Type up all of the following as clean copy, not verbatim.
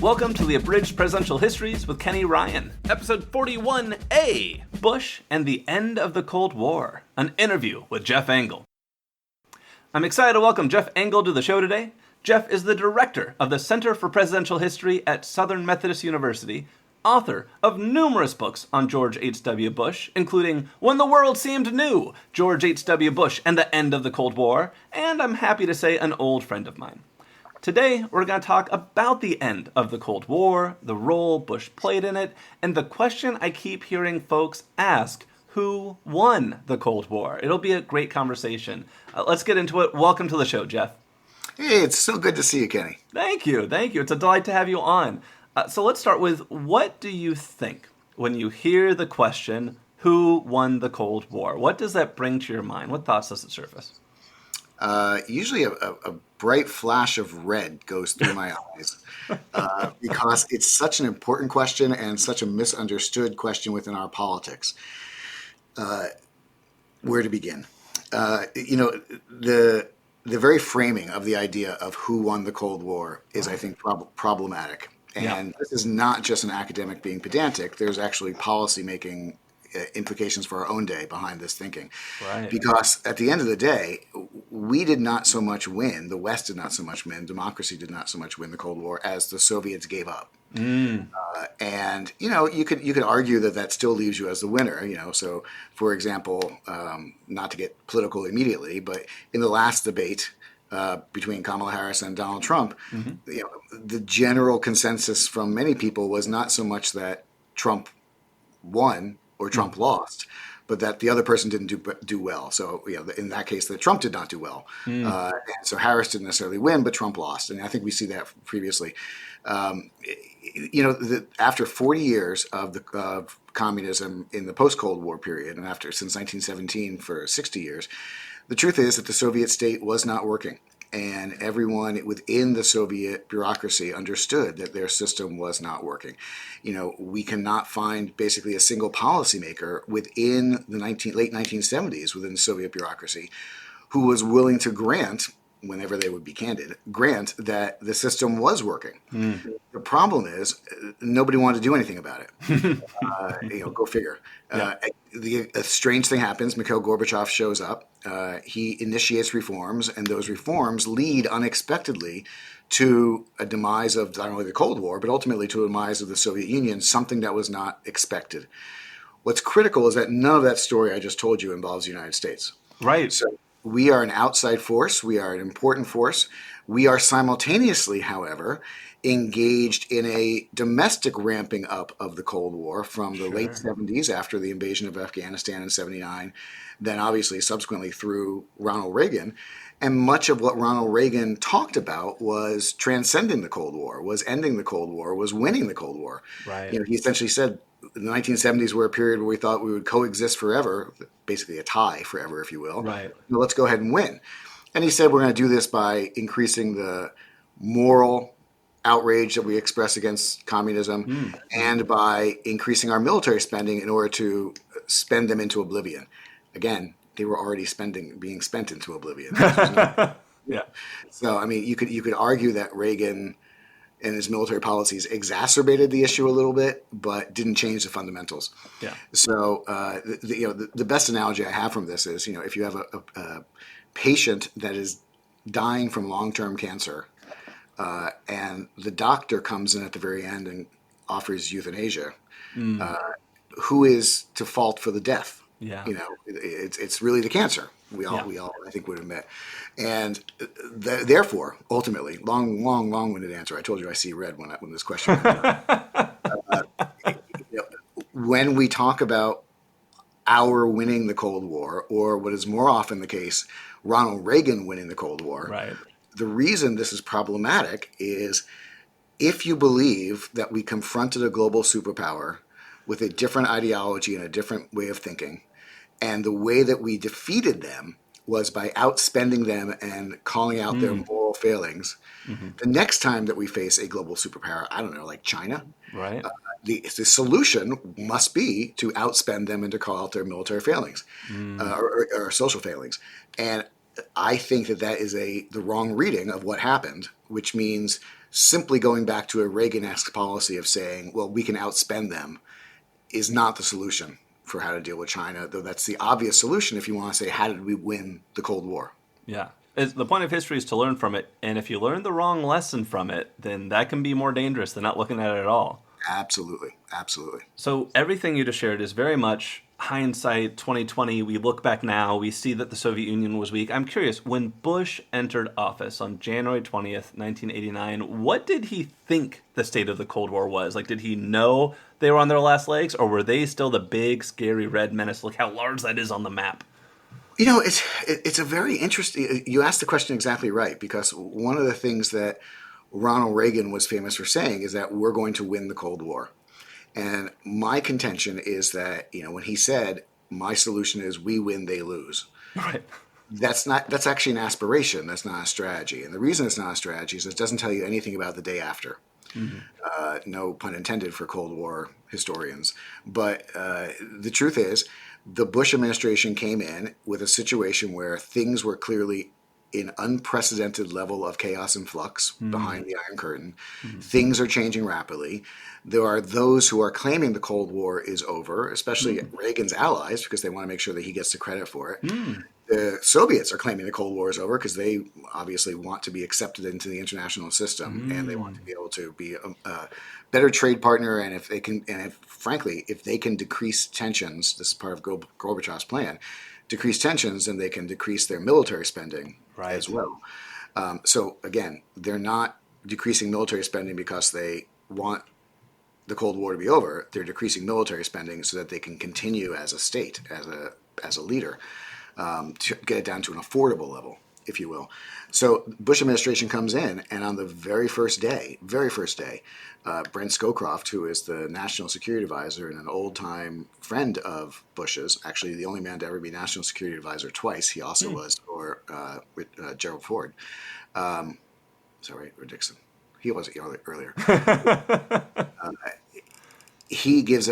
Welcome to the Abridged Presidential Histories with Kenny Ryan, episode 41A, Bush and the End of the Cold War, an interview with Jeff Engel. I'm excited to welcome Jeff Engel to the show today. Jeff is the director of the Center for Presidential History at Southern Methodist University, author of numerous books on George H.W. Bush, including When the World Seemed New, George H.W. Bush and the End of the Cold War, and I'm happy to say an old friend of mine. Today, we're going to talk about the end of the Cold War, the role Bush played in it, and the question I keep hearing folks ask, who won the Cold War? It'll be a great conversation. Let's get into it. Welcome to the show, Jeff. Hey, it's so good to see you, Kenny. Thank you. It's a delight to have you on. So let's start with, what do you think when you hear the question, who won the Cold War? What does that bring to your mind? What thoughts does it surface? Usually a bright flash of red goes through my eyes because it's such an important question and such a misunderstood question within our politics. Where to begin? The very framing of the idea of who won the Cold War is, I think, problematic. And This is not just an academic being pedantic. There's actually policy-making implications for our own day behind this thinking. Right. Because at the end of the day, we did not so much win, the West did not so much win, democracy did not so much win the Cold War as the Soviets gave up. And you could argue that still leaves you as the winner. So for example, not to get political immediately, but in the last debate between Kamala Harris and Donald Trump, the general consensus from many people was not so much that Trump won or Trump lost, but that the other person didn't do well. So, in that case, that Trump did not do well. And so Harris didn't necessarily win, but Trump lost. And I think we see that previously. After 40 years of communism in the post-Cold War period, and since 1917 for 60 years, the truth is that the Soviet state was not working. And everyone within the Soviet bureaucracy understood that their system was not working. We cannot find basically a single policymaker within the late 1970s within the Soviet bureaucracy who was willing to grant, whenever they would be candid, grant that the system was working. The problem is nobody wanted to do anything about it. Go figure. A strange thing happens. Mikhail Gorbachev shows up. He initiates reforms, and those reforms lead unexpectedly to a demise of not only the Cold War, but ultimately to a demise of the Soviet Union, something that was not expected. What's critical is that none of that story I just told you involves the United States. Right. So we are an outside force. We are an important force. We are simultaneously, however, engaged in a domestic ramping up of the Cold War from the late 70s after the invasion of Afghanistan in 79, then obviously subsequently through Ronald Reagan. And much of what Ronald Reagan talked about was transcending the Cold War, was ending the Cold War, was winning the Cold War. Right. He essentially said the 1970s were a period where we thought we would coexist forever, basically a tie forever, if you will. Right. Let's go ahead and win. And he said we're going to do this by increasing the moral outrage that we express against communism and by increasing our military spending in order to spend them into oblivion. Again, they were already being spent into oblivion. So, you could argue that Reagan and his military policies exacerbated the issue a little bit, but didn't change the fundamentals. Yeah. So, the best analogy I have from this is, if you have a patient that is dying from long-term cancer, and the doctor comes in at the very end and offers euthanasia, who is to fault for the death? Yeah. It's really the cancer. We all I think would admit, and therefore, ultimately, long-winded answer. I told you I see red when this question comes up. When we talk about our winning the Cold War, or what is more often the case, Ronald Reagan winning the Cold War. Right. The reason this is problematic is if you believe that we confronted a global superpower with a different ideology and a different way of thinking, and the way that we defeated them was by outspending them and calling out their moral failings, the next time that we face a global superpower, I don't know, like China, Right. The solution must be to outspend them and to call out their military failings or social failings. And I think that is the wrong reading of what happened, which means simply going back to a Reagan-esque policy of saying, well, we can outspend them is not the solution for how to deal with China, though that's the obvious solution if you want to say, how did we win the Cold War? Yeah. The point of history is to learn from it, and if you learn the wrong lesson from it, then that can be more dangerous than not looking at it at all. Absolutely. Absolutely. So everything you just shared is very much hindsight 2020. We look back now, we see that the Soviet Union was weak. I'm curious, when Bush entered office on January 20th, 1989, what did he think the state of the Cold War was? Like, did he know they were on their last legs, or were they still the big, scary red menace? Look how large that is on the map. You know, it's a very interesting. You asked the question exactly right, because one of the things that Ronald Reagan was famous for saying is that we're going to win the Cold War. And my contention is that, when he said, my solution is we win, they lose. Right. That's actually an aspiration. That's not a strategy. And the reason it's not a strategy is it doesn't tell you anything about the day after. Mm-hmm. No pun intended for Cold War historians. But the truth is, the Bush administration came in with a situation where things were clearly in unprecedented level of chaos and flux behind the Iron Curtain. Mm-hmm. Things are changing rapidly. There are those who are claiming the Cold War is over, especially Reagan's allies, because they want to make sure that he gets the credit for it. The Soviets are claiming the Cold War is over because they obviously want to be accepted into the international system, and they want to be able to be a better trade partner. And if they can, frankly, if they can decrease tensions, this is part of Gorbachev's plan, decrease tensions, then they can decrease their military spending as well. So again, they're not decreasing military spending because they want the Cold War to be over. They're decreasing military spending so that they can continue as a state, as a leader, to get it down to an affordable level, if you will. So Bush administration comes in, and on the very first day, Brent Scowcroft, who is the national security advisor and an old-time friend of Bush's, actually the only man to ever be national security advisor twice. He also was for Gerald Ford. Is that right? Or Dixon? He was earlier. He gives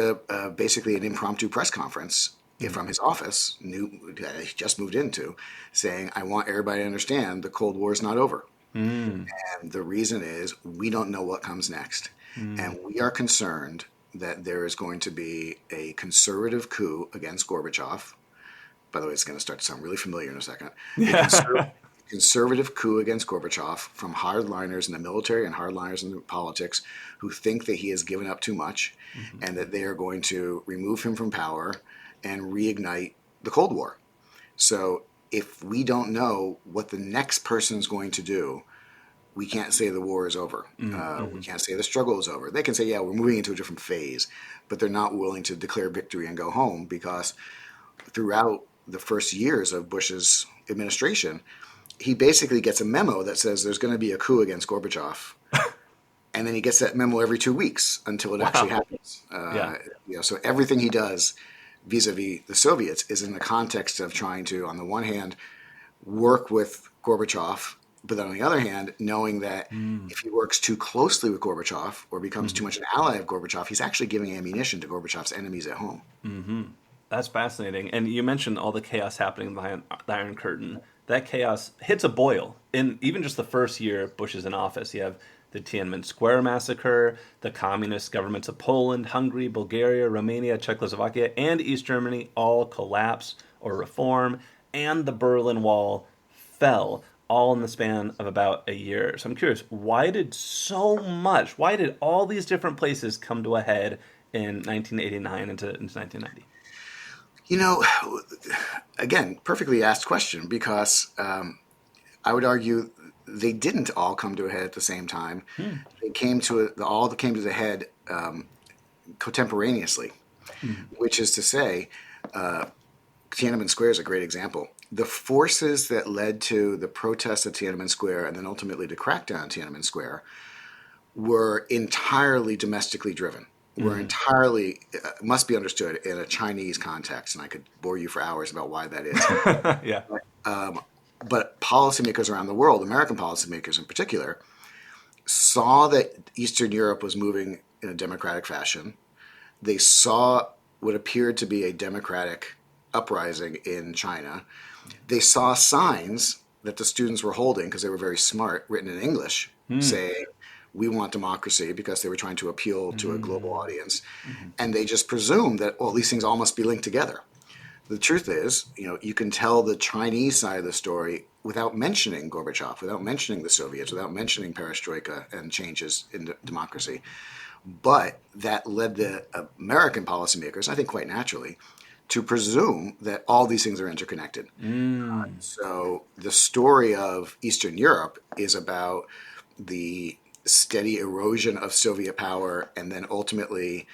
basically an impromptu press conference from his office, he just moved into, saying, I want everybody to understand the Cold War is not over. And the reason is we don't know what comes next. And we are concerned that there is going to be a conservative coup against Gorbachev. By the way, it's going to start to sound really familiar in a second. A conservative coup against Gorbachev from hardliners in the military and hardliners in politics who think that he has given up too much and that they are going to remove him from power and reignite the Cold War. So if we don't know what the next person is going to do, we can't say the war is over. We can't say the struggle is over. They can say, yeah, we're moving into a different phase, but they're not willing to declare victory and go home, because throughout the first years of Bush's administration, he basically gets a memo that says there's going to be a coup against Gorbachev. And then he gets that memo every 2 weeks until it actually happens. So everything he does vis-a-vis the Soviets is in the context of trying to, on the one hand, work with Gorbachev, but then on the other hand, knowing that if he works too closely with Gorbachev or becomes too much an ally of Gorbachev, he's actually giving ammunition to Gorbachev's enemies at home. That's fascinating. And you mentioned all the chaos happening behind the Iron Curtain. That chaos hits a boil in even just the first year Bush is in office. You have the Tiananmen Square massacre, the communist governments of Poland, Hungary, Bulgaria, Romania, Czechoslovakia, and East Germany all collapse or reform, and the Berlin Wall fell, all in the span of about a year. So I'm curious, why did all these different places come to a head in 1989 into 1990? Again, perfectly asked question, because I would argue they didn't all come to a head at the same time. They came to the head contemporaneously, which is to say, Tiananmen Square is a great example. The forces that led to the protests at Tiananmen Square and then ultimately the crackdown at Tiananmen Square were entirely domestically driven. Were entirely, must be understood in a Chinese context, and I could bore you for hours about why that is. But policymakers around the world, American policymakers in particular, saw that Eastern Europe was moving in a democratic fashion. They saw what appeared to be a democratic uprising in China. They saw signs that the students were holding, because they were very smart, written in English, saying, we want democracy, because they were trying to appeal to a global audience. And they just presumed that, well, these things all must be linked together. The truth is, you can tell the Chinese side of the story without mentioning Gorbachev, without mentioning the Soviets, without mentioning perestroika and changes in democracy. But that led the American policymakers, I think quite naturally, to presume that all these things are interconnected. So the story of Eastern Europe is about the steady erosion of Soviet power, and then ultimately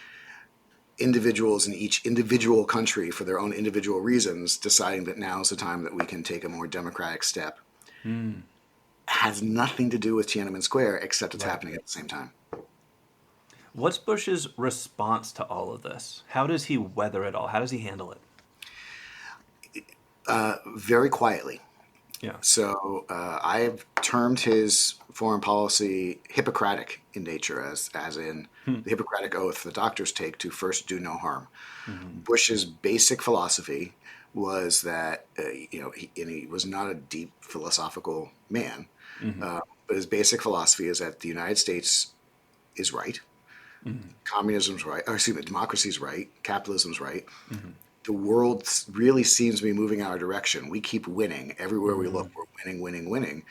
individuals in each individual country, for their own individual reasons, deciding that now is the time that we can take a more democratic step. Has nothing to do with Tiananmen Square, except it's happening at the same time. What's Bush's response to all of this? How does he weather it all? How does he handle it? Very quietly. Yeah. So I've termed his foreign policy Hippocratic in nature, as in the Hippocratic oath the doctors take to first do no harm. Bush's basic philosophy was that, he was not a deep philosophical man, but his basic philosophy is that the United States is right, communism's right, or excuse me, democracy's right, capitalism's right. The world really seems to be moving our direction. We keep winning. Everywhere we look, we're winning, winning, winning.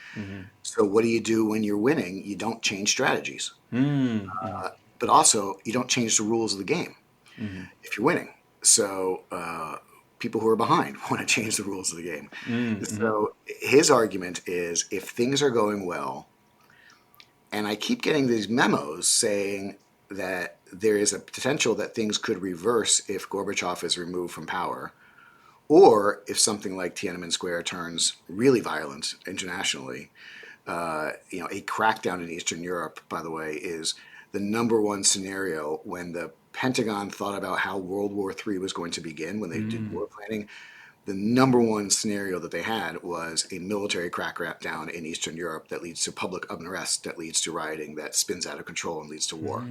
So what do you do when you're winning? You don't change strategies. But also, you don't change the rules of the game if you're winning. So people who are behind want to change the rules of the game. So his argument is, if things are going well, and I keep getting these memos saying that there is a potential that things could reverse if Gorbachev is removed from power, or if something like Tiananmen Square turns really violent internationally. A crackdown in Eastern Europe, by the way, is the number one scenario when the Pentagon thought about how World War III was going to begin, when they did war planning. The number one scenario that they had was a military crackdown in Eastern Europe that leads to public unrest, that leads to rioting, that spins out of control and leads to war.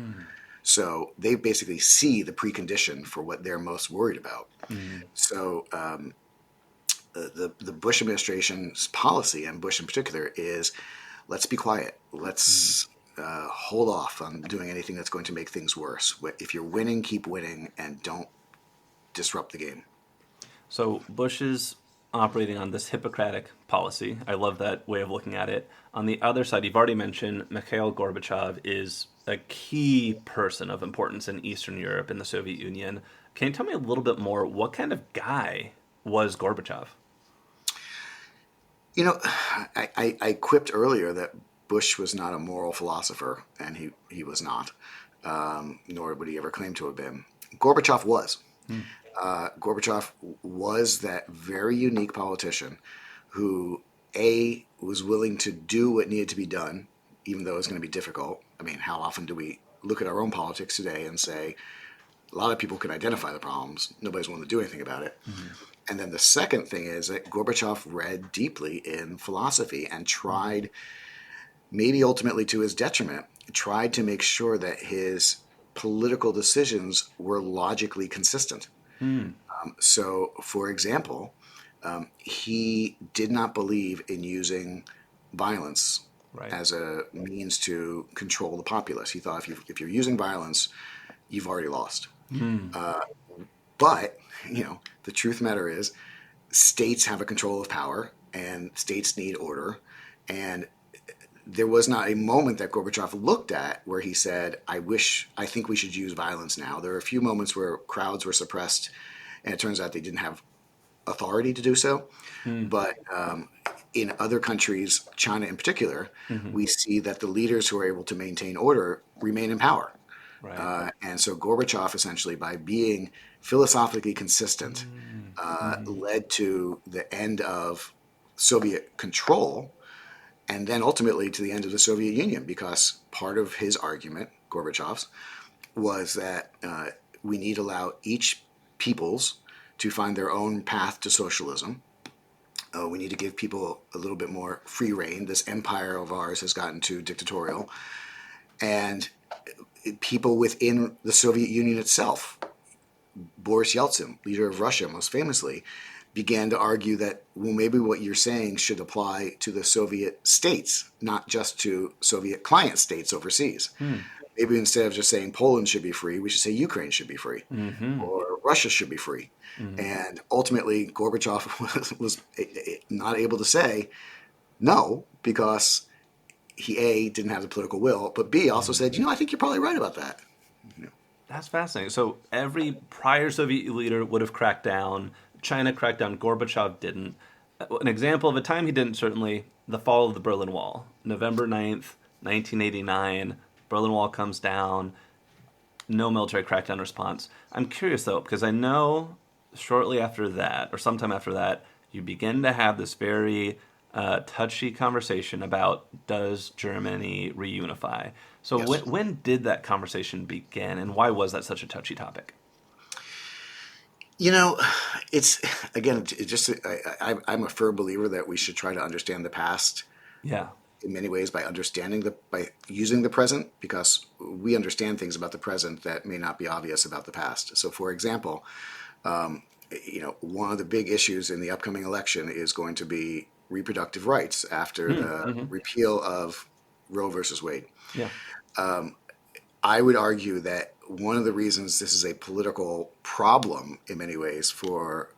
So they basically see the precondition for what they're most worried about. So the Bush administration's policy, and Bush in particular, is let's be quiet. Let's hold off on doing anything that's going to make things worse. If you're winning, keep winning, and don't disrupt the game. So Bush is operating on this Hippocratic policy. I love that way of looking at it. On the other side, you've already mentioned Mikhail Gorbachev is a key person of importance in Eastern Europe and the Soviet Union. Can you tell me a little bit more? What kind of guy was Gorbachev? I quipped earlier that Bush was not a moral philosopher, and he was not, nor would he ever claim to have been. Gorbachev was. Gorbachev was that very unique politician who, A, was willing to do what needed to be done, even though it was going to be difficult. I mean, how often do we look at our own politics today and say, a lot of people can identify the problems, nobody's willing to do anything about it. And then the second thing is that Gorbachev read deeply in philosophy and tried, maybe ultimately to his detriment, tried to make sure that his political decisions were logically consistent. So, for example, he did not believe in using violence as a means to control the populace. He thought if you're using violence, you've already lost. But, the truth of the matter is, states have a control of power, and states need order. And there was not a moment that Gorbachev looked at where he said, I think we should use violence now. There are a few moments where crowds were suppressed, and it turns out they didn't have authority to do so. But in other countries, China in particular, we see that the leaders who are able to maintain order remain in power. And so Gorbachev, essentially, by being philosophically consistent, led to the end of Soviet control, and then ultimately to the end of the Soviet Union, because part of his argument, Gorbachev's, was that we need to allow each peoples to find their own path to socialism. We need to give people a little bit more free rein. This empire of ours has gotten too dictatorial. And people within the Soviet Union itself, Boris Yeltsin, leader of Russia most famously, began to argue that, well, maybe what you're saying should apply to the Soviet states, not just to Soviet client states overseas. Maybe instead of just saying Poland should be free, we should say Ukraine should be free, or Russia should be free. And ultimately, Gorbachev was not able to say no because he, A, didn't have the political will, but B, also said, I think you're probably right about that. That's fascinating. So every prior Soviet leader would have cracked down. China cracked down. Gorbachev didn't. An example of a time he didn't, certainly, the fall of the Berlin Wall. November 9th, 1989, Berlin Wall comes down. No military crackdown response. I'm curious, though, because I know shortly after that, or sometime after that, you begin to have this very touchy conversation about, does Germany reunify? So Yes. when did that conversation begin, and why was that such a touchy topic? It's, again, I'm a firm believer that we should try to understand the past Yeah. in many ways by by using the present, because we understand things about the present that may not be obvious about the past. So, for example, one of the big issues in the upcoming election is going to be reproductive rights after the repeal of Roe versus Wade. Yeah. I would argue that one of the reasons this is a political problem in many ways for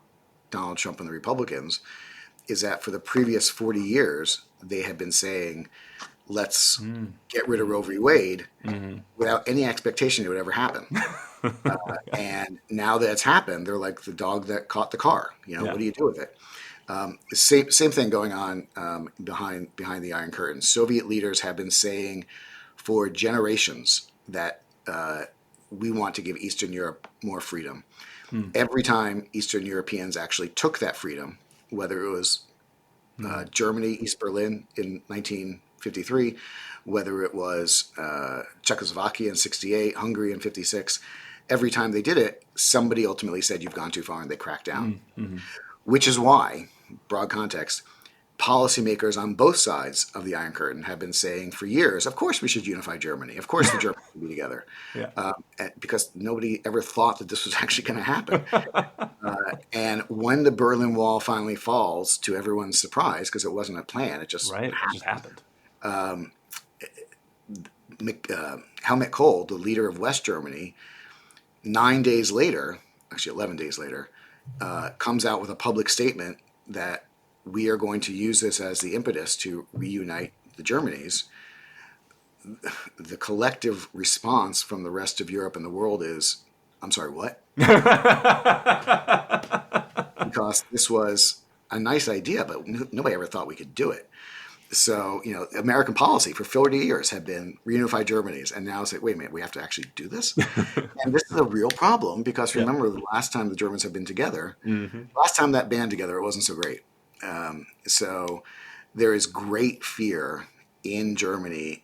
Donald Trump and the Republicans is that for the previous 40 years, they have been saying, let's get rid of Roe v. Wade without any expectation it would ever happen. And now that it's happened, they're like the dog that caught the car. What do you do with it? Same thing going on behind the Iron Curtain. Soviet leaders have been saying for generations that we want to give Eastern Europe more freedom. Every time Eastern Europeans actually took that freedom, whether it was Germany, East Berlin in 1953, whether it was Czechoslovakia in 68, Hungary in 56, every time they did it, somebody ultimately said, you've gone too far, and they cracked down. Which is why, broad context, policymakers on both sides of the Iron Curtain have been saying for years, of course we should unify Germany. Of course the Germans should be together. Because nobody ever thought that this was actually going to happen. And when the Berlin Wall finally falls, to everyone's surprise, because it wasn't a plan, it just Right. It just happened. Helmut Kohl, the leader of West Germany, 9 days later, actually 11 days later, comes out with a public statement that we are going to use this as the impetus to reunite the Germanys. The collective response from the rest of Europe and the world is, I'm sorry, what? Because this was a nice idea, but nobody ever thought we could do it. So, American policy for 40 years had been reunify Germany's, and now it's like, wait a minute, we have to actually do this? And this is a real problem because remember the last time the Germans have been together, last time that band together, it wasn't so great. So there is great fear in Germany,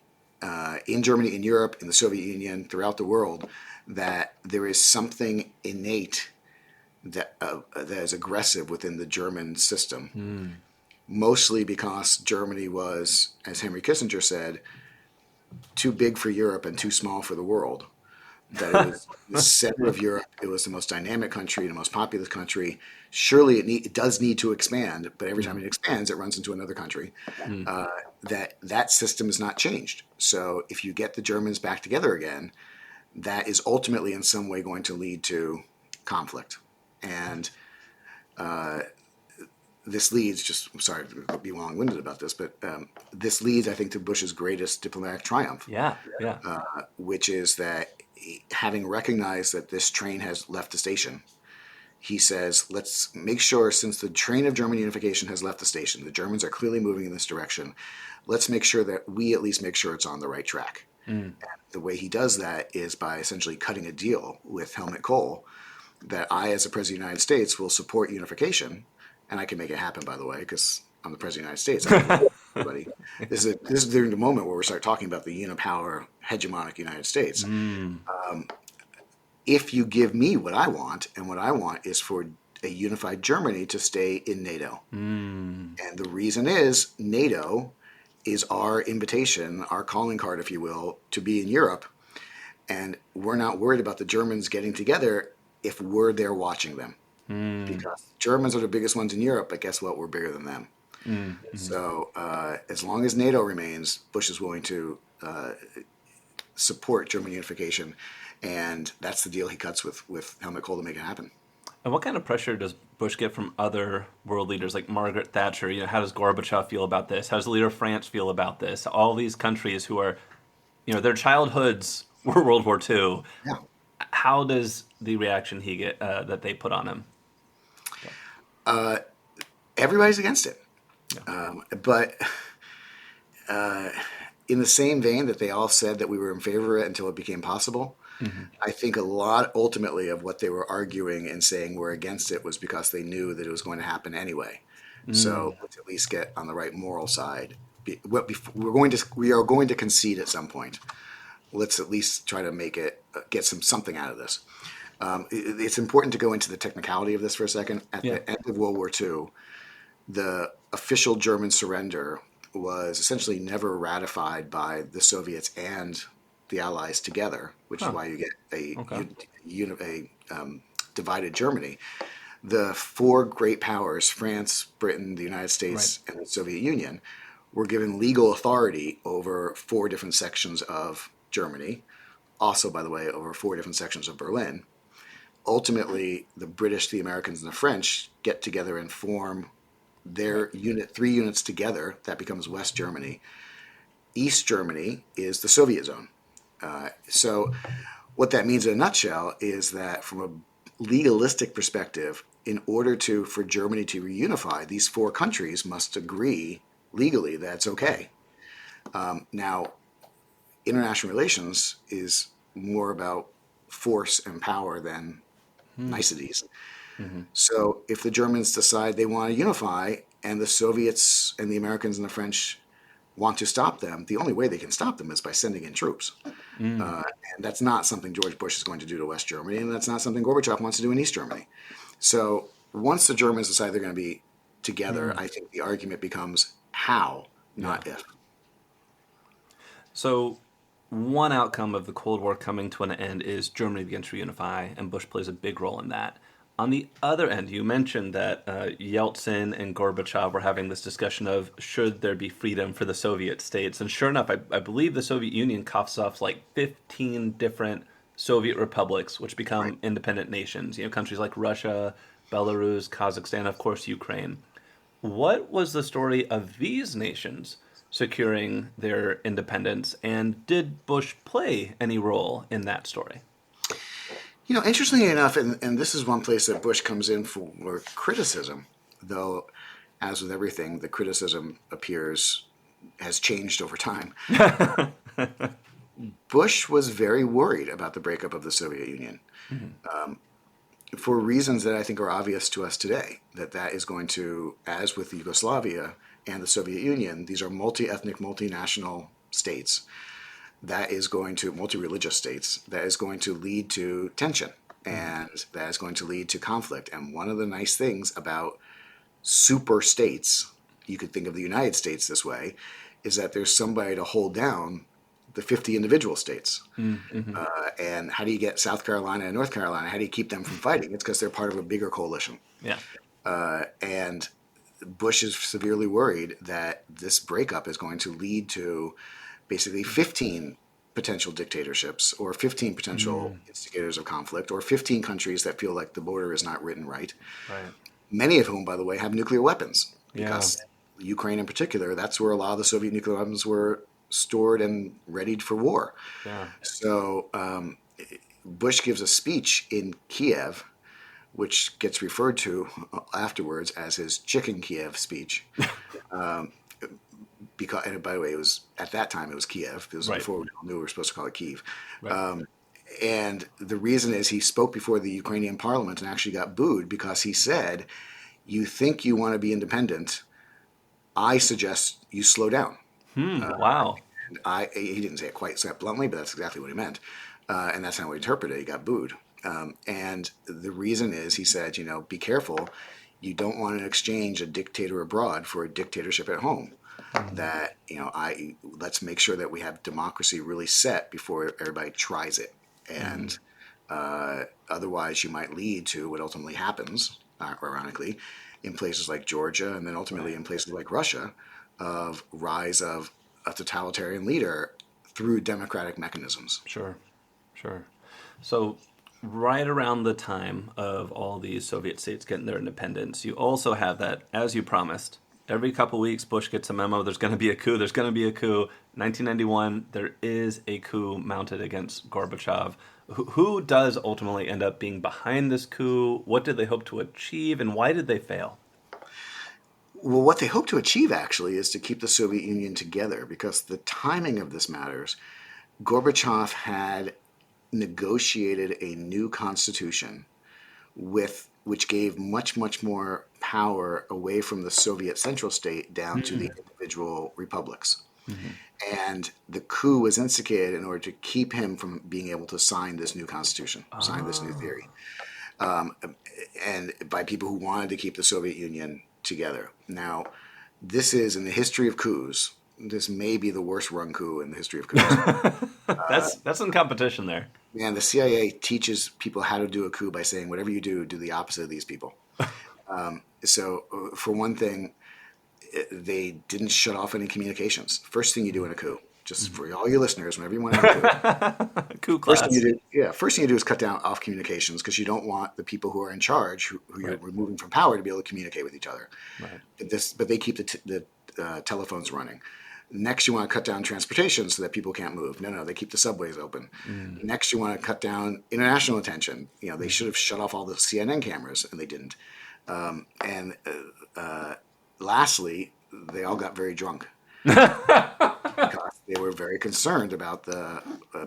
in Europe, in the Soviet Union, throughout the world, that there is something innate that is aggressive within the German system. Mostly because Germany was, as Henry Kissinger said, too big for Europe and too small for the world. That it was the center of Europe. It was the most dynamic country, the most populous country. Surely it does need to expand, but every time it expands, it runs into another country. That system is not changed. So if you get the Germans back together again, that is ultimately in some way going to lead to conflict. And this leads, I'm sorry to be long-winded about this, but this leads, I think, to Bush's greatest diplomatic triumph. Which is that having recognized that this train has left the station, he says, let's make sure, since the train of German unification has left the station, the Germans are clearly moving in this direction, let's make sure that we at least make sure it's on the right track. And the way he does that is by essentially cutting a deal with Helmut Kohl that I, as the President of the United States, will support unification. And I can make it happen, by the way, because I'm the President of the United States. Everybody. This is during the moment where we start talking about the unipower, hegemonic United States. If you give me what I want, and what I want is for a unified Germany to stay in NATO. And the reason is NATO is our invitation, our calling card, if you will, to be in Europe. And we're not worried about the Germans getting together if we're there watching them. because Germans are the biggest ones in Europe, but guess what? We're bigger than them. Mm-hmm. So as long as NATO remains, Bush is willing to support German unification, and that's the deal he cuts with Helmut Kohl to make it happen. And what kind of pressure does Bush get from other world leaders like Margaret Thatcher? How does Gorbachev feel about this? How does the leader of France feel about this? All these countries who are, their childhoods were World War II. Yeah. How does the reaction he get that they put on him? Everybody's against it. Yeah. But in the same vein that they all said that we were in favor of it until it became possible, I think a lot ultimately of what they were arguing and saying we're against it was because they knew that it was going to happen anyway. So let's at least get on the right moral side. We are going to concede at some point. Let's at least try to make it get something out of this. It's important to go into the technicality of this for a second. At the end of World War II, the official German surrender was essentially never ratified by the Soviets and the Allies together, which is why you get a divided Germany. The four great powers, France, Britain, the United States, and the Soviet Union, were given legal authority over four different sections of Germany, also, by the way, over four different sections of Berlin. Ultimately, the British, the Americans, and the French get together and form their three units together. That becomes West Germany. East Germany is the Soviet zone. So what that means in a nutshell is that from a legalistic perspective, in order for Germany to reunify, these four countries must agree legally that it's okay. Now, international relations is more about force and power than niceties. So if the Germans decide they want to unify and the Soviets and the Americans and the French want to stop them, the only way they can stop them is by sending in troops. And that's not something George Bush is going to do to West Germany, and that's not something Gorbachev wants to do in East Germany. So once the Germans decide they're going to be together, I think the argument becomes how, not if. So one outcome of the Cold War coming to an end is Germany begins to reunify, and Bush plays a big role in that. On the other end, you mentioned that Yeltsin and Gorbachev were having this discussion of should there be freedom for the Soviet states. And sure enough, I believe the Soviet Union coughs off like 15 different Soviet republics, which become independent nations. Countries like Russia, Belarus, Kazakhstan, of course, Ukraine. What was the story of these nations securing their independence, and did Bush play any role in that story? Interestingly enough, and this is one place that Bush comes in for criticism, though, as with everything, the criticism has changed over time. Bush was very worried about the breakup of the Soviet Union for reasons that I think are obvious to us today, that is going to, as with Yugoslavia and the Soviet Union, these are multi-ethnic, multinational states. That is going to, multi-religious states, that is going to lead to tension, and that is going to lead to conflict. And one of the nice things about super states, you could think of the United States this way, is that there's somebody to hold down the 50 individual states. And how do you get South Carolina and North Carolina, how do you keep them from fighting? It's because they're part of a bigger coalition. Yeah. And Bush is severely worried that this breakup is going to lead to basically 15 potential dictatorships or 15 potential instigators of conflict or 15 countries that feel like the border is not written right. Many of whom, by the way, have nuclear weapons because Ukraine in particular, that's where a lot of the Soviet nuclear weapons were stored and readied for war. So Bush gives a speech in Kiev, which gets referred to afterwards as his Chicken Kiev speech. Because, and by the way, it was at that time it was Kiev. It was before we knew we were supposed to call it Kyiv. And the reason is he spoke before the Ukrainian parliament and actually got booed because he said, "You think you want to be independent? I suggest you slow down." Wow. And he didn't say it quite so bluntly, but that's exactly what he meant, and that's how we interpreted it. He got booed, and the reason is he said, be careful. You don't want to exchange a dictator abroad for a dictatorship at home. That let's make sure that we have democracy really set before everybody tries it. And Otherwise, you might lead to what ultimately happens, ironically, in places like Georgia and then ultimately in places like Russia, of rise of a totalitarian leader through democratic mechanisms. Sure, sure. So, right around the time of all these Soviet states getting their independence, you also have that, as you promised, every couple weeks Bush gets a memo, there's going to be a coup, there's going to be a coup. 1991, there is a coup mounted against Gorbachev. Who does ultimately end up being behind this coup? What did they hope to achieve, and why did they fail? Well, what they hope to achieve actually is to keep the Soviet Union together, because the timing of this matters. Gorbachev had negotiated a new constitution which gave much more power away from the Soviet central state down to the individual republics. Mm-hmm. And the coup was instigated in order to keep him from being able to sign this new constitution, sign this new theory, and by people who wanted to keep the Soviet Union together. Now, this is, in the history of coups, this may be the worst run coup in the history of coups. That's in competition there. And the CIA teaches people how to do a coup by saying, whatever you do the opposite of these people. For one thing, they didn't shut off any communications. First thing you do in a coup, just for all your listeners, whenever you want to have a coup, Coup class. first thing you do is cut down off communications, because you don't want the people who are in charge, who you're removing from power, to be able to communicate with each other. Right. But they keep the telephones running. Next, you want to cut down transportation so that people can't move. No, they keep the subways open. Next, you want to cut down international attention. They should have shut off all the CNN cameras, and they didn't. Lastly, they all got very drunk because they were very concerned about the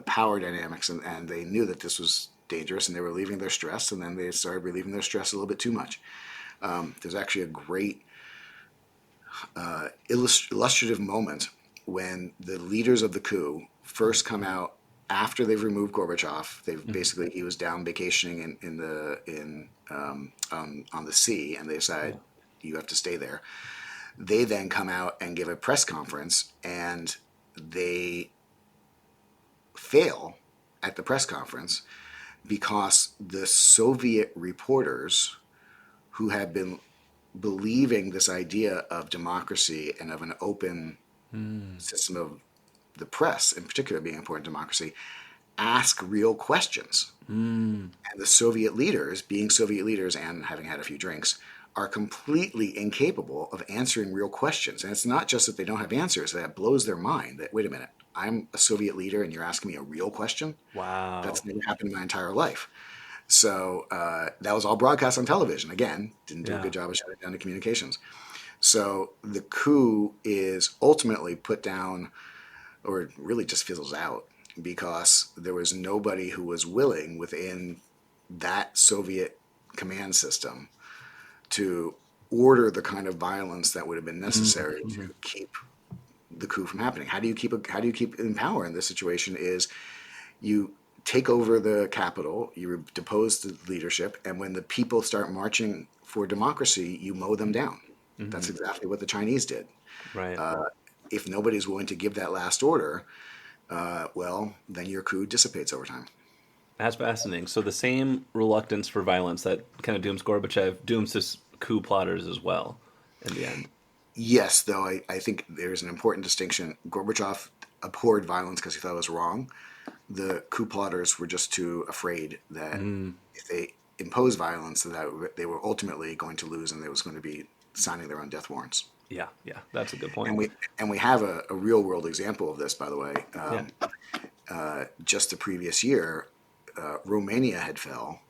power dynamics, and they knew that this was dangerous, and they were relieving their stress, and then they started relieving their stress a little bit too much. There's actually a great illustrative moment when the leaders of the coup first come out after they've removed Gorbachev. Basically, he was down vacationing on the sea, and they decided you have to stay there. They then come out and give a press conference, and they fail at the press conference because the Soviet reporters who had been believing this idea of democracy and of an open system of the press, in particular being important democracy, ask real questions. And the Soviet leaders, being Soviet leaders and having had a few drinks, are completely incapable of answering real questions. And it's not just that they don't have answers, that blows their mind that, wait a minute, I'm a Soviet leader and you're asking me a real question? Wow. That's never happened in my entire life. So that was all broadcast on television. Again, didn't do a good job of shutting down the communications. So the coup is ultimately put down, or really just fizzles out, because there was nobody who was willing within that Soviet command system to order the kind of violence that would have been necessary to keep the coup from happening. How do you keep in power in this situation? Is you take over the capital, you depose the leadership, and when the people start marching for democracy, you mow them down. That's exactly what the Chinese did. Right. If nobody's willing to give that last order, then your coup dissipates over time. That's fascinating. So the same reluctance for violence that kind of dooms Gorbachev dooms his coup plotters as well in the end. Yes, though I think there's an important distinction. Gorbachev abhorred violence because he thought it was wrong. The coup plotters were just too afraid that if they imposed violence, that they were ultimately going to lose, and they was going to be signing their own death warrants. Yeah, that's a good point. And we have a real world example of this, by the way. Just the previous year, Romania had fell.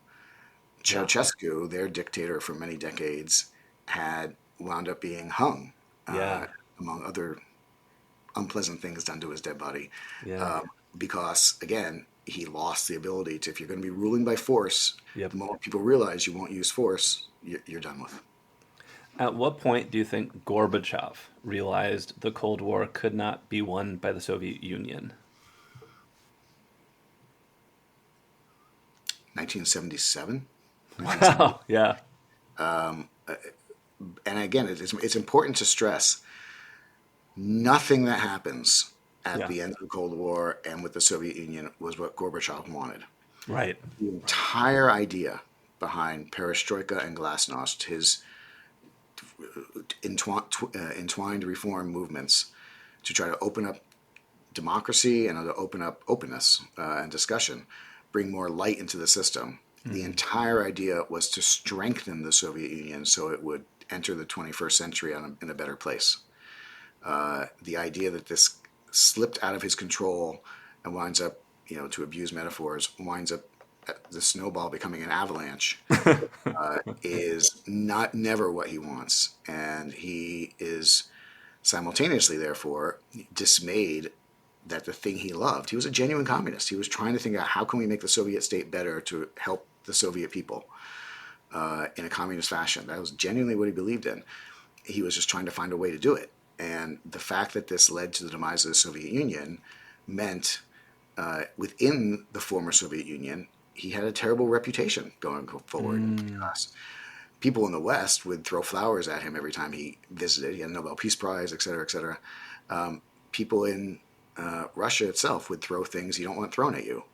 Ceausescu, their dictator for many decades, had wound up being hung, among other unpleasant things done to his dead body. Because, again, he lost the ability to, if you're going to be ruling by force, the moment people realize you won't use force, you're done with. At what point do you think Gorbachev realized the Cold War could not be won by the Soviet Union? 1977. Wow, yeah. And again, it's important to stress, nothing that happens at the end of the Cold War and with the Soviet Union was what Gorbachev wanted. Right. The entire idea behind perestroika and glasnost, his entwined reform movements to try to open up democracy and to open up openness and discussion, bring more light into the system. The entire idea was to strengthen the Soviet Union so it would enter the 21st century in a better place. The idea that this slipped out of his control and winds up, to abuse metaphors, winds up the snowball becoming an avalanche is never what he wants. And he is simultaneously, therefore, dismayed that the thing he loved, he was a genuine communist. He was trying to think out how can we make the Soviet state better to help the Soviet people in a communist fashion. That was genuinely what he believed in. He was just trying to find a way to do it. And the fact that this led to the demise of the Soviet Union meant within the former Soviet Union, he had a terrible reputation going forward because people in the West would throw flowers at him every time he visited. He had a Nobel Peace Prize, et cetera, et cetera. People in Russia itself would throw things you don't want thrown at you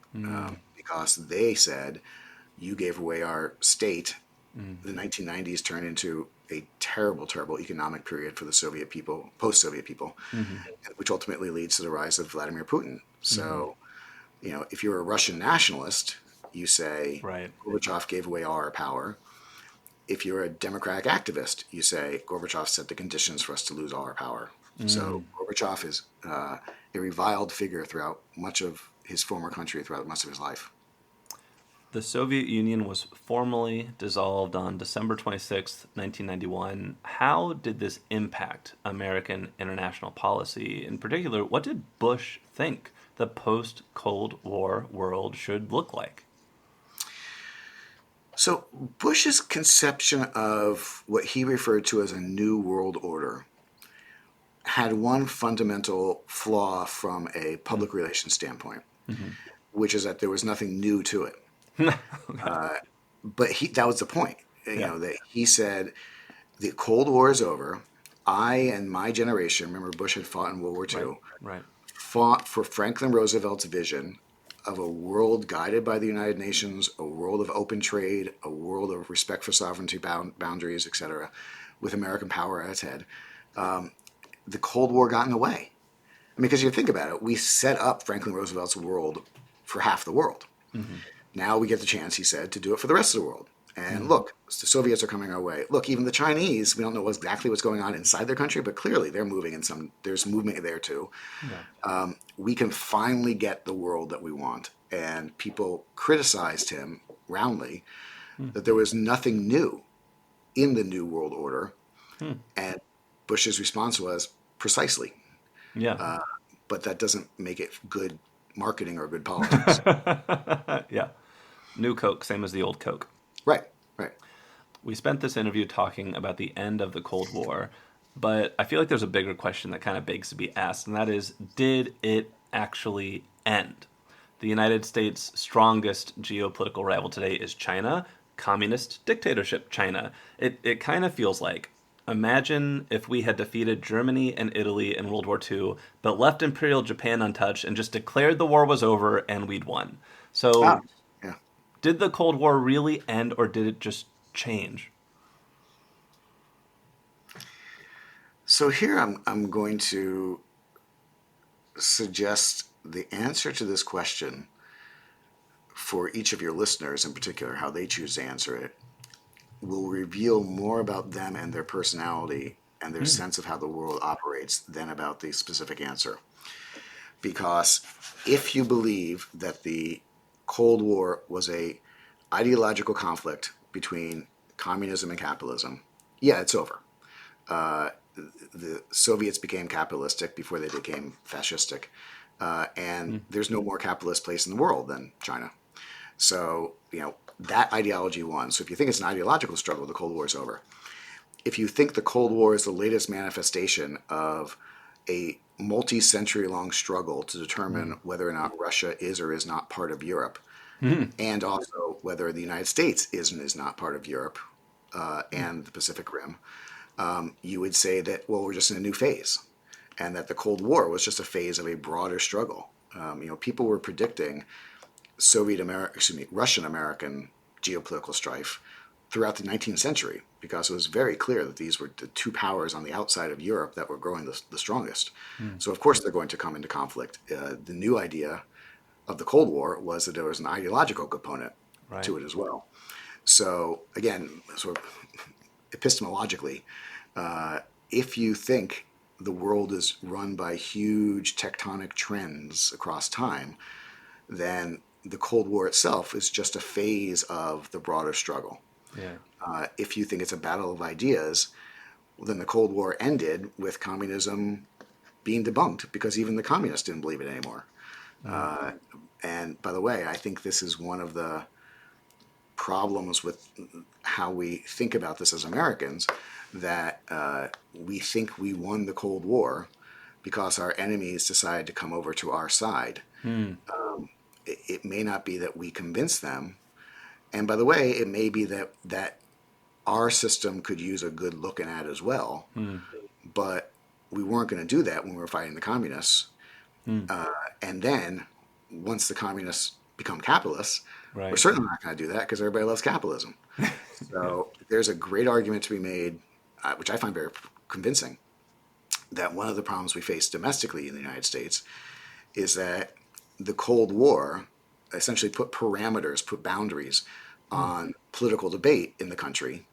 because they said, you gave away our state. The 1990s turned into a terrible, terrible economic period for the Soviet people, post-Soviet people, which ultimately leads to the rise of Vladimir Putin. So, if you're a Russian nationalist, you say, Right. Gorbachev gave away all our power. If you're a democratic activist, you say, Gorbachev set the conditions for us to lose all our power. So Gorbachev is a reviled figure throughout much of his former country, throughout much of his life. The Soviet Union was formally dissolved on December 26th, 1991. How did this impact American international policy? In particular, what did Bush think the post-Cold War world should look like? So Bush's conception of what he referred to as a new world order had one fundamental flaw from a public relations standpoint, which is that there was nothing new to it. But that was the point, that he said, the Cold War is over. I and my generation, remember Bush had fought in World War II, Right. fought for Franklin Roosevelt's vision of a world guided by the United Nations, a world of open trade, a world of respect for sovereignty boundaries, etc., with American power at its head. The Cold War got in the way. I mean, because you think about it, we set up Franklin Roosevelt's world for half the world. Now we get the chance, he said, to do it for the rest of the world. And look, the Soviets are coming our way. Look, even the Chinese, we don't know exactly what's going on inside their country, but clearly they're moving there's movement there too. We can finally get the world that we want. And people criticized him roundly that there was nothing new in the New World Order. And Bush's response was, precisely. Yeah. But that doesn't make it good marketing or good politics. Yeah. New Coke, same as the old Coke. Right. We spent this interview talking about the end of the Cold War, but I feel like there's a bigger question that kind of begs to be asked, and that is, did it actually end? The United States' strongest geopolitical rival today is China, communist dictatorship China. It kind of feels like, imagine if we had defeated Germany and Italy in World War II, but left Imperial Japan untouched and just declared the war was over and we'd won. So, did the Cold War really end, or did it just change? So here I'm going to suggest the answer to this question for each of your listeners in particular, how they choose to answer it, will reveal more about them and their personality and their sense of how the world operates than about the specific answer. Because if you believe that the Cold War was a ideological conflict between communism and capitalism, it's over. The Soviets became capitalistic before they became fascistic. And there's no more capitalist place in the world than China. So, that ideology won. So if you think it's an ideological struggle, the Cold War is over. If you think the Cold War is the latest manifestation of a multi-century long struggle to determine whether or not Russia is or is not part of Europe, and also whether the United States is and is not part of Europe and the Pacific Rim, you would say that, well, we're just in a new phase, and that the Cold War was just a phase of a broader struggle. People were predicting Russian-American geopolitical strife throughout the 19th century, because it was very clear that these were the two powers on the outside of Europe that were growing the strongest. So of course they're going to come into conflict. The new idea of the Cold War was that there was an ideological component to it as well. So again, sort of epistemologically, if you think the world is run by huge tectonic trends across time, then the Cold War itself is just a phase of the broader struggle. If you think it's a battle of ideas, then the Cold War ended with communism being debunked because even the communists didn't believe it anymore. And by the way, I think this is one of the problems with how we think about this as Americans, that we think we won the Cold War because our enemies decided to come over to our side. It may not be that we convinced them. And by the way, it may be that our system could use a good looking at as well. But we weren't going to do that when we were fighting the communists. And then once the communists become capitalists, we're certainly not going to do that because everybody loves capitalism. So there's a great argument to be made, which I find very convincing, that one of the problems we face domestically in the United States is that the Cold War essentially put boundaries on political debate in the country,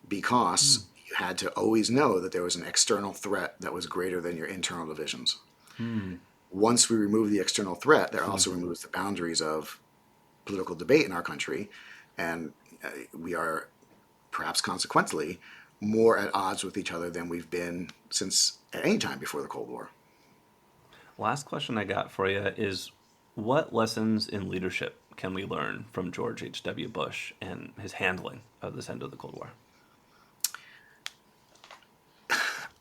because you had to always know that there was an external threat that was greater than your internal divisions. Once we remove the external threat, that also removes the boundaries of political debate in our country, and we are perhaps consequently more at odds with each other than we've been since at any time before the Cold War. Last question I got for you is, what lessons in leadership can we learn from George H.W. Bush and his handling of this end of the Cold War?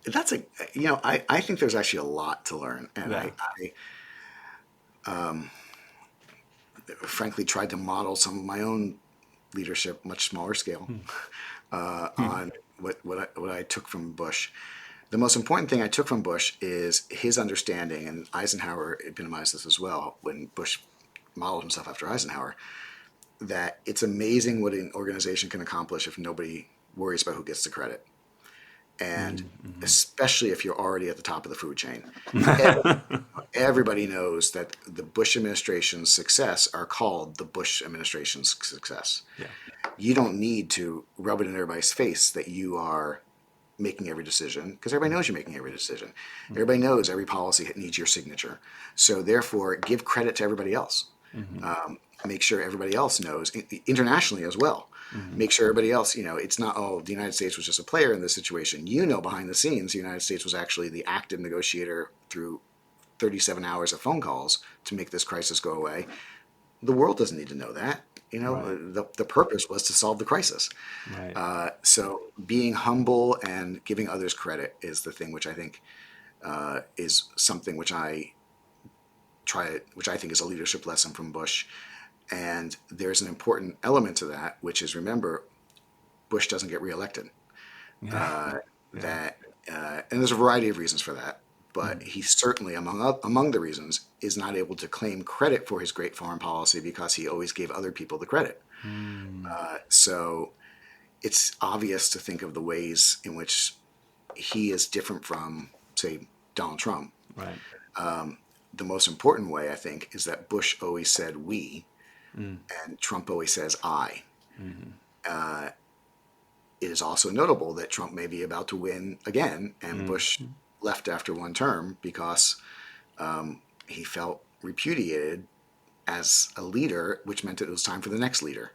I think there's actually a lot to learn, and I frankly tried to model some of my own leadership, much smaller scale, on what I took from Bush. The most important thing I took from Bush is his understanding, and Eisenhower epitomized this as well when Bush modeled himself after Eisenhower, that it's amazing what an organization can accomplish if nobody worries about who gets the credit. And especially if you're already at the top of the food chain. Everybody knows that the Bush administration's success are called the Bush administration's success. You don't need to rub it in everybody's face that you are making every decision, because everybody knows you're making every decision. Everybody knows every policy needs your signature. So therefore, give credit to everybody else. Make sure everybody else knows, internationally as well. Make sure everybody else, it's not, the United States was just a player in this situation. Behind the scenes, the United States was actually the active negotiator through 37 hours of phone calls to make this crisis go away. The world doesn't need to know that. The purpose was to solve the crisis. So being humble and giving others credit is the thing which I think is something which I think is a leadership lesson from Bush. And there's an important element to that, which is, remember, Bush doesn't get reelected. And there's a variety of reasons for that. But he certainly, among the reasons, is not able to claim credit for his great foreign policy because he always gave other people the credit. So it's obvious to think of the ways in which he is different from, say, Donald Trump. The most important way, I think, is that Bush always said we, and Trump always says I. It is also notable that Trump may be about to win again, and Bush left after one term because he felt repudiated as a leader, which meant that it was time for the next leader.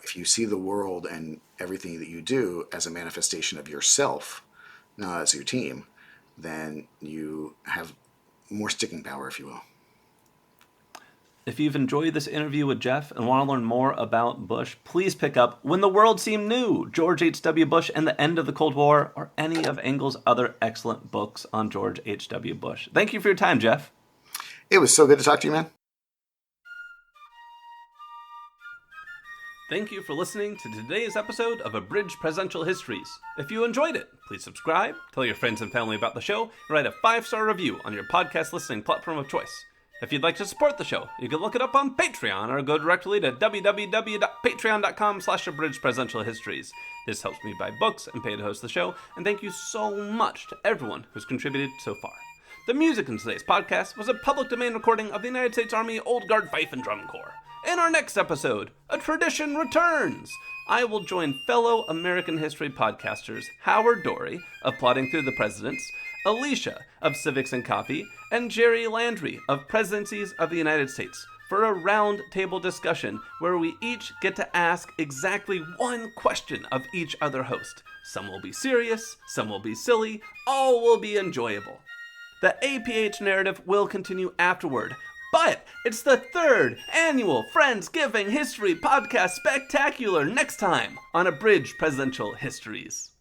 If you see the world and everything that you do as a manifestation of yourself, not as your team, then you have more sticking power, if you will. If you've enjoyed this interview with Jeff and want to learn more about Bush, please pick up When the World Seemed New, George H.W. Bush and the End of the Cold War, or any of Engel's other excellent books on George H.W. Bush. Thank you for your time, Jeff. It was so good to talk to you, man. Thank you for listening to today's episode of Abridged Presidential Histories. If you enjoyed it, please subscribe, tell your friends and family about the show, and write a 5-star review on your podcast listening platform of choice. If you'd like to support the show, you can look it up on Patreon or go directly to www.patreon.com/abridgedpresidentialhistories. This helps me buy books and pay to host the show, and thank you so much to everyone who's contributed so far. The music in today's podcast was a public domain recording of the United States Army Old Guard Fife and Drum Corps. In our next episode, a tradition returns. I will join fellow American history podcasters Howard Dory of Plotting Through the Presidents, Alicia of Civics and Coffee, and Jerry Landry of Presidencies of the United States for a round-table discussion where we each get to ask exactly one question of each other host. Some will be serious, some will be silly, all will be enjoyable. The APH narrative will continue afterward, but it's the third annual Friendsgiving History Podcast Spectacular next time on Abridged Presidential Histories.